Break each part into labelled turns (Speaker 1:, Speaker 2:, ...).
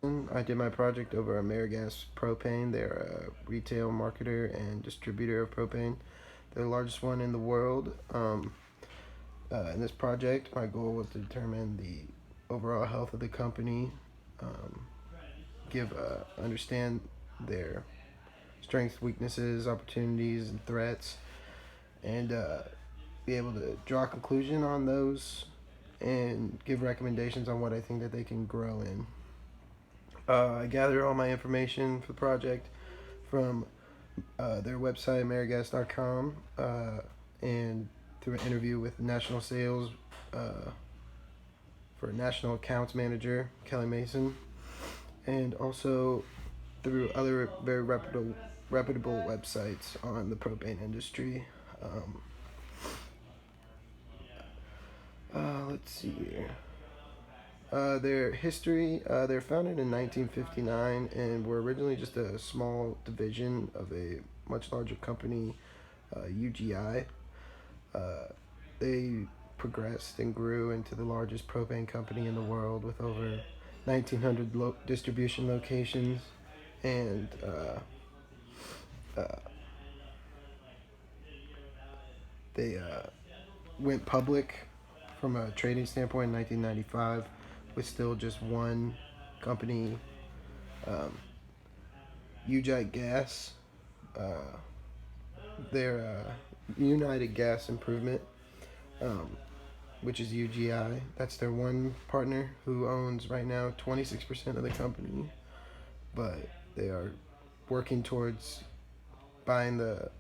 Speaker 1: I did my project over AmeriGas Propane. They're a retail marketer and distributor of propane. They're the largest one in the world. In this project, my goal was to determine the overall health of the company, um, understand their strengths, weaknesses, opportunities, and threats, and be able to draw a conclusion on those and give recommendations on what I think that they can grow in. I gathered all my information for the project from their website, AmeriGas.com, and through an interview with national sales for national accounts manager, Kelly Mason, and also through other very reputable websites on the propane industry. Um, let's see here. Their history, they're founded in 1959 and were originally just a small division of a much larger company, UGI. Uh, they progressed and grew into the largest propane company in the world with over 1,900 distribution locations, and uh, they went public from a trading standpoint in 1995 with still just one company, um, UGI Gas. Uh, their United Gas Improvement, um, which is UGI. That's their one partner who owns right now 26% of the company, but they are working towards buying the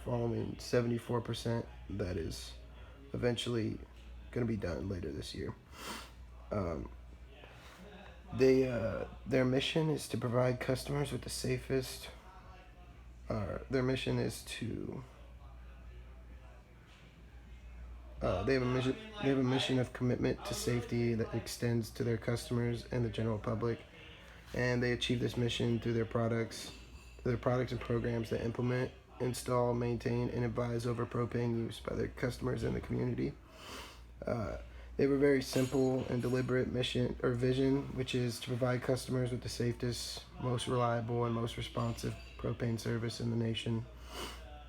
Speaker 1: following 74% that is eventually going to be done later this year. Um, their mission is to provide customers with the safest. Their mission is to they have a mission. They have a mission of commitment to safety that extends to their customers and the general public, and they achieve this mission through their products and programs that implement, install, maintain, and advise over propane use by their customers and the community. Uh, they have a very simple and deliberate mission or vision, which is to provide customers with the safest, most reliable, and most responsive propane service in the nation.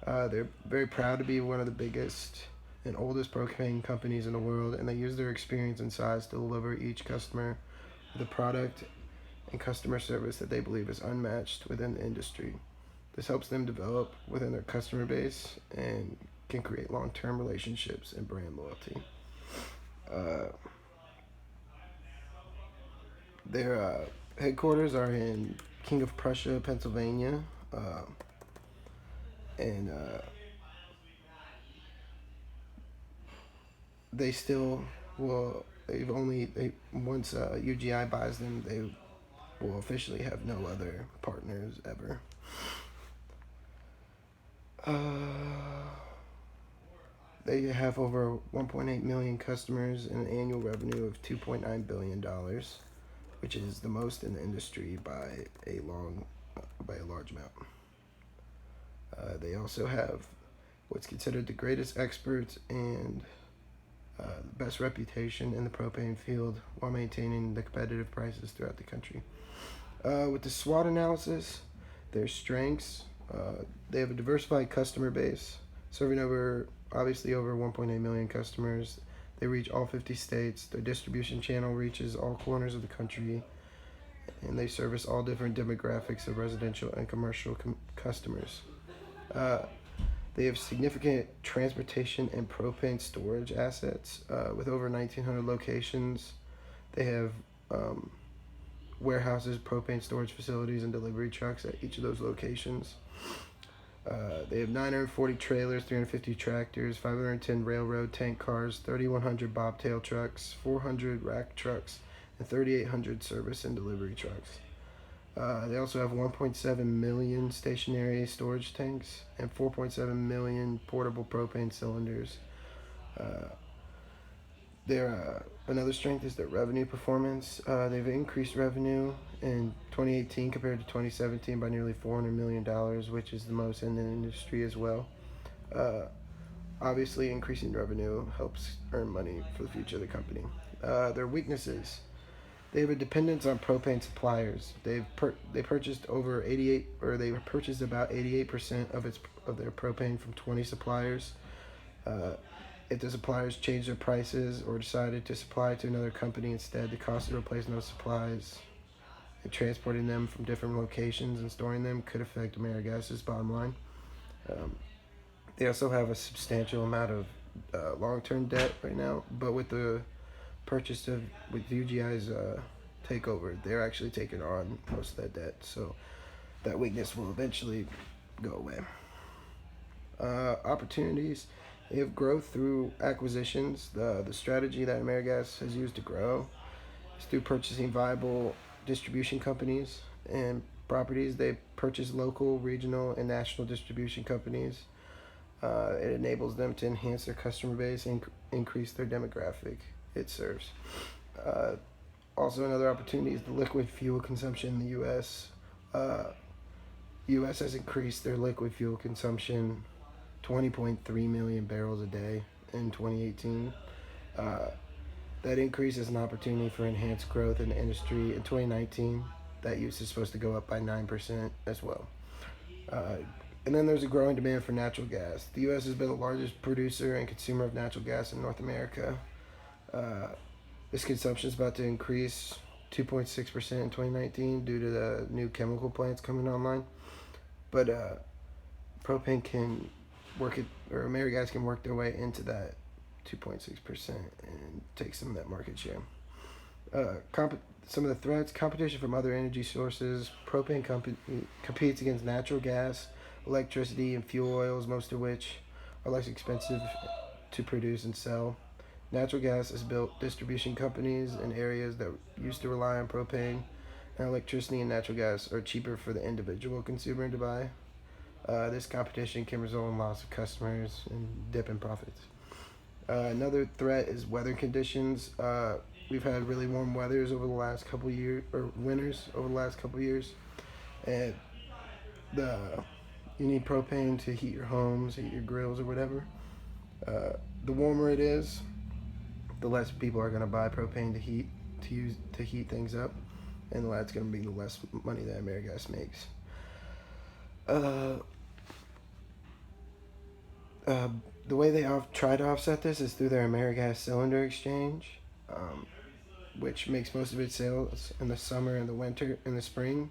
Speaker 1: They're very proud to be one of the biggest and oldest propane companies in the world, and they use their experience and size to deliver each customer with a product and customer service that they believe is unmatched within the industry. This helps them develop within their customer base and can create long-term relationships and brand loyalty. Uh, their headquarters are in King of Prussia, Pennsylvania, and they still will. Once UGI buys them, they will officially have no other partners ever. Uh, they have over 1.8 million customers and an annual revenue of $2.9 billion, which is the most in the industry by a large amount. They also have what's considered the greatest experts and the best reputation in the propane field while maintaining the competitive prices throughout the country. With the SWOT analysis, their strengths, they have a diversified customer base, serving obviously over 1.8 million customers. They reach all 50 states. Their distribution channel reaches all corners of the country, and they service all different demographics of residential and commercial customers. Uh, they have significant transportation and propane storage assets with over 1,900 locations. They have warehouses, propane storage facilities, and delivery trucks at each of those locations. They have 940 trailers, 350 tractors, 510 railroad tank cars, 3,100 bobtail trucks, 400 rack trucks, and 3,800 service and delivery trucks. They also have 1.7 million stationary storage tanks and 4.7 million portable propane cylinders. Uh, Another strength is their revenue performance. They've increased revenue in 2018 compared to 2017 by nearly $400 million, which is the most in the industry as well. Uh, Obviously, increasing revenue helps earn money for the future of the company. Their weaknesses. They have a dependence on propane suppliers. They purchased over 88, or they purchased about 88% of their propane from 20 suppliers. Uh, if the suppliers changed their prices or decided to supply to another company instead, the cost of replacing those supplies and transporting them from different locations and storing them could affect AmeriGas's bottom line. Um, they also have a substantial amount of long-term debt right now, but with the purchase of with UGI's takeover, they're actually taking on most of that debt, so that weakness will eventually go away. Opportunities. They have growth through acquisitions. The strategy that AmeriGas has used to grow is through purchasing viable distribution companies and properties. They purchase local, regional, and national distribution companies. It enables them to enhance their customer base and increase their demographic it serves. Uh, Also, another opportunity is the liquid fuel consumption in the U.S. U.S. has increased their liquid fuel consumption 20.3 million barrels a day in 2018. Uh, that increase is an opportunity for enhanced growth in the industry. In 2019, that use is supposed to go up by 9% as well. Uh, and then there's a growing demand for natural gas. The U.S. has been the largest producer and consumer of natural gas in North America. Uh, this consumption is about to increase 2.6% in 2019 due to the new chemical plants coming online. But propane can work it, or AmeriGas can work their way into that 2.6% and take some of that market share. Some of the threats: competition from other energy sources. Propane competes against natural gas, electricity, and fuel oils, most of which are less expensive to produce and sell. Natural gas has built distribution companies in areas that used to rely on propane, and electricity and natural gas are cheaper for the individual consumer to buy. This competition can result in loss of customers and dip in profits. Another threat is weather conditions. We've had really warm weathers over the last couple of years, or winters over the last couple of years, and the you need propane to heat your homes, heat your grills, or whatever. The warmer it is, the less people are going to buy propane to heat things up, and that's going to be the less money that AmeriGas makes. The way they try to offset this is through their AmeriGas cylinder exchange, which makes most of its sales in the summer and the winter and the spring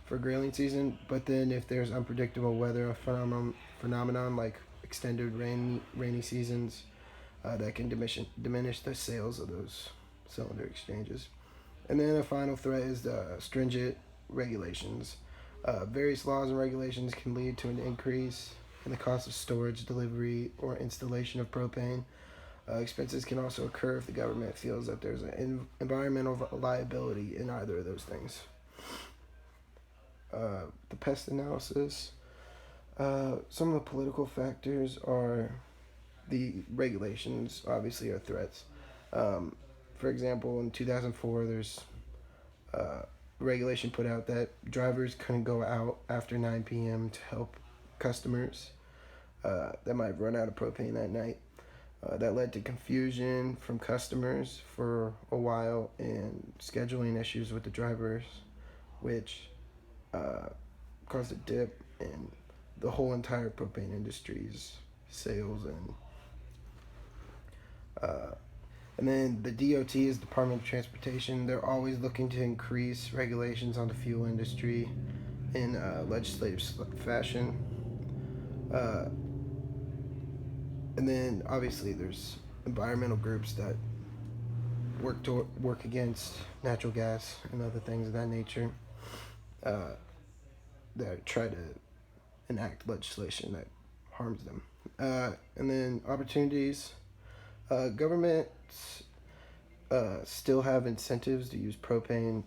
Speaker 1: for grilling season. But then if there's unpredictable weather phenomenon like extended rainy seasons, that can diminish the sales of those cylinder exchanges. And then a final threat is the stringent regulations. Various laws and regulations can lead to an increase in the cost of storage, delivery, or installation of propane. Expenses can also occur if the government feels that there's an environmental liability in either of those things. The pest analysis. Some of the political factors are the regulations, obviously, are threats. For example, in 2004, there's regulation put out that drivers couldn't go out after 9 p.m. to help customers that might run out of propane that night. That led to confusion from customers for a while and scheduling issues with the drivers, which caused a dip in the whole entire propane industry's sales. And then the DOT is Department of Transportation. They're always looking to increase regulations on the fuel industry in legislative fashion. And then obviously there's environmental groups that work against natural gas and other things of that nature, that try to enact legislation that harms them. And then opportunities. Governments still have incentives to use propane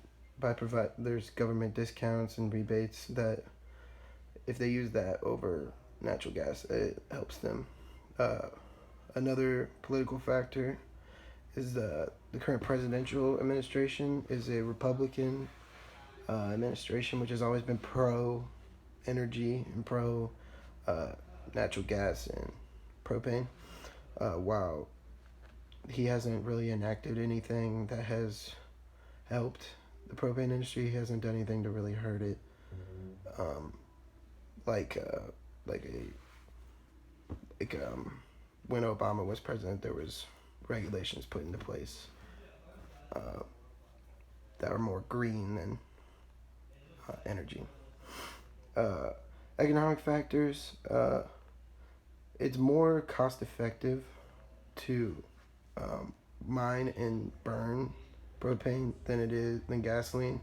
Speaker 1: there's government discounts and rebates that if they use that over natural gas, it helps them. Another political factor is the current presidential administration is a Republican administration, which has always been pro energy and pro natural gas and propane, while he hasn't really enacted anything that has helped the propane industry. He hasn't done anything to really hurt it. Like like when Obama was president, there was regulations put into place that are more green than energy. Uh, Economic factors. It's more cost effective to mine and burn propane than gasoline.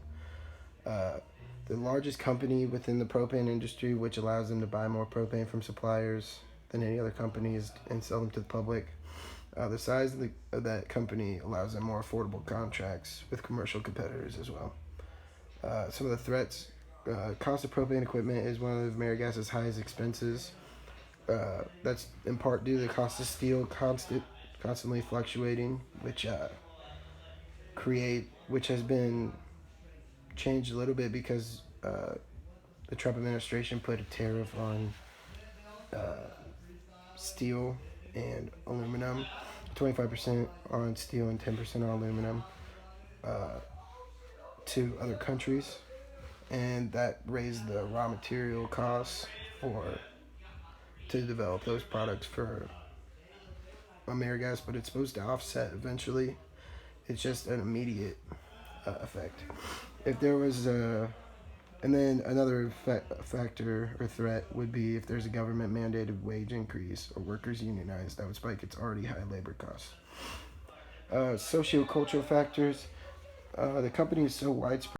Speaker 1: Uh, the largest company within the propane industry, which allows them to buy more propane from suppliers than any other companies and sell them to the public. The size of that company allows them more affordable contracts with commercial competitors as well. Some of the threats: cost of propane equipment is one of AmeriGas's highest expenses. That's in part due to the cost of steel constantly fluctuating, which has been changed a little bit because the Trump administration put a tariff on steel and aluminum, 25% on steel and 10% on aluminum to other countries, and that raised the raw material costs for to develop those products for AmeriGas, but it's supposed to offset eventually. It's just an immediate effect. If there was and then another factor or threat would be if there's a government mandated wage increase or workers unionized, that would spike its already high labor costs. Sociocultural factors. The company is so widespread